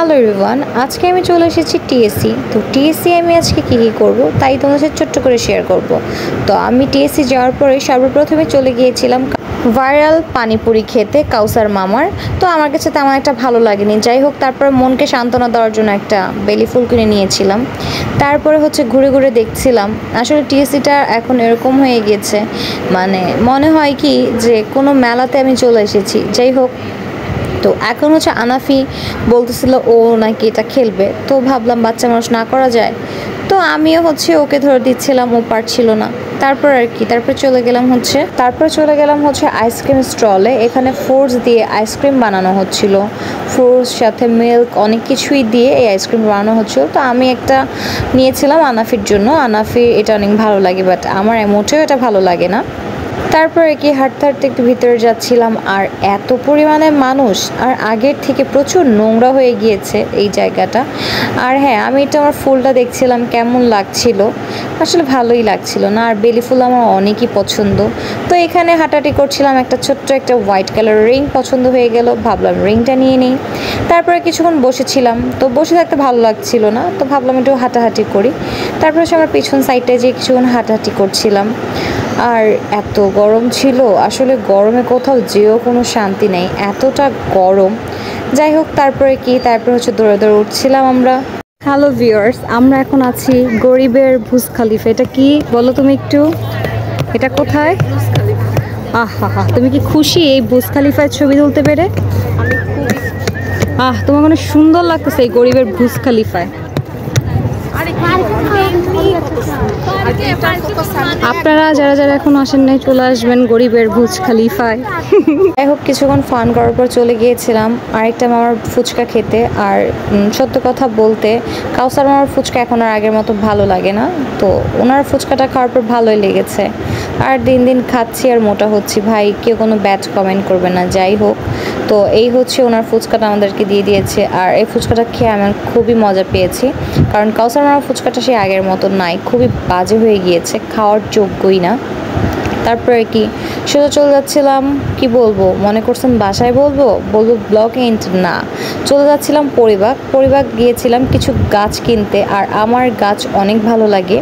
Hello everyone, আজকে আমি চলে এসেছি টিএসসি। তো টিএসসি আমি আজকে কী করব তাই তোমাদের সাথে ছোট্ট করে শেয়ার করব। তো আমি টিএসসি যাওয়ার পরে সর্বপ্রথমে চলে গিয়েছিলাম ভাইরাল পানিপুরি খেতে কাউসার মামার। তো আমার কাছে তেমন একটা ভালো লাগেনি, যাই হোক তারপরে মনকে সান্ত্বনা দেওয়ার জন্য একটা বেলি ফুল কিনে নিয়েছিলাম। তারপরে ঘুরে ঘুরে দেখছিলাম আসলে টিএসসিটা এখন এরকম হয়ে গিয়েছে, মানে মনে হয় কি যে কোনো মেলাতে আমি চলে এসেছি। যাই হোক, তো এখন আনাফি বলতেছিল ও নাকি এটা খেলবে, তো ভাবলাম বাচ্চা মানুষ না করা যায়, তো আমিও ওকে ধরে দিচ্ছিলাম, ও পারছিল না। তারপর আর কি তারপর চলে গেলাম আইসক্রিম স্টলে। এখানে ফ্রুটস দিয়ে আইসক্রিম বানানো হচ্ছিল, ফ্রুটস সাথে মিল্ক অনেক কিছুই দিয়ে এই আইসক্রিম বানানো হচ্ছিল। তো আমি একটা নিয়েছিলাম আনাফির জন্য, আনাফি এটা অনেক ভালো লাগে, বাট আমার মোটেও এটা ভালো লাগে না। তারপরে কি হাঁটতে হাঁটতে একটু ভিতরে যাচ্ছিলাম, আর এত পরিমাণে মানুষ, আর আগের থেকে প্রচুর নোংরা হয়ে গিয়েছে এই জায়গাটা। আর হ্যাঁ, আমি এটা আমার ফুলটা দেখছিলাম কেমন লাগছিল, আসলে ভালোই লাগছিল না। আর বেলি ফুল আমার অনেকই পছন্দ, তো এখানে হাঁটাহাঁটি করছিলাম, একটা ছোট্ট একটা হোয়াইট কালার রিং পছন্দ হয়ে গেল, ভাবলাম রিংটা নিয়ে নিই। তারপরে কিছুক্ষণ বসেছিলাম, তো বসে থাকতে ভালো লাগছিল না, তো ভাবলাম একটু হাঁটাহাঁটি করি। তারপরে আমার পিছন সাইডে যে কিছুক্ষণ হাঁটাহাঁটি করছিলাম। আর এত গরম ছিল, আসলে গরমে কোথাও যেও কোনো শান্তি নেই, এতটা গরম। যাই হোক তারপরে দৌড়ে দৌড়ে উঠছিলাম আমরা। হ্যালো ভিউয়ার্স, আমরা এখন আছি গরিবের বুর্জ খলিফা। এটা কি বলো তুমি একটু, এটা কোথায়? আহা, তুমি কি খুশি এই বুর্জ খলিফায় ছবি তুলতে পেরে? তোমার মানে সুন্দর লাগতেছে এই গরিবের বুর্জ খলিফায়। আপনারা যারা যারা এখন আসেন নাই চলে আসবেন গরিবের বুর্জ খলিফায়। যাই হোক, কিছুক্ষণ ফান করার পর চলে গিয়েছিলাম আরেকটা মামার ফুচকা খেতে। আর সত্য কথা বলতে কাউসার মামার ফুচকা এখন আর আগের মতো ভালো লাগে না, তো ওনার ফুচকাটা খাওয়ার পর ভালোই লেগেছে। আর দিন দিন খাচ্ছি আর মোটা হচ্ছি, ভাই কেউ কোনো ব্যাড কমেন্ট করবে না। যাই হোক, তো এই ওনার ফুচকাটা আমাদেরকে দিয়ে দিয়েছে, আর এই ফুচকাটা খেয়ে আমি খুবই মজা পেয়েছি, কারণ কাউসার মামার ফুচকাটা সে আগের মতো নাই, খুবই বাজে হয়ে গিয়েছে, খাওয়ার যোগ্যই না। তারপরে কি সোজা চলে যাচ্ছিলাম, কি বলবো, মনে করছেন বাসায় বলবো ব্লগ এন্ড না, চলে যাচ্ছিলাম পরিবাগ গিয়েছিলাম কিছু গাছ কিনতে। আর আমার গাছ অনেক ভালো লাগে,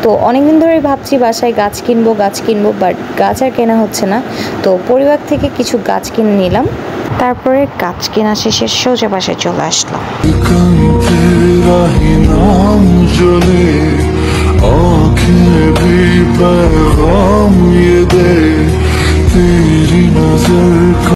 তো অনেকদিন ধরেই ভাবছি বাসায় গাছ কিনবো, বাট গাছ আর কেনা হচ্ছে না। তো পরিবাগ থেকে কিছু গাছ কিনে নিলাম, তারপরে গাছ কেনা শেষে সোজা বাসায় চলে আসলাম।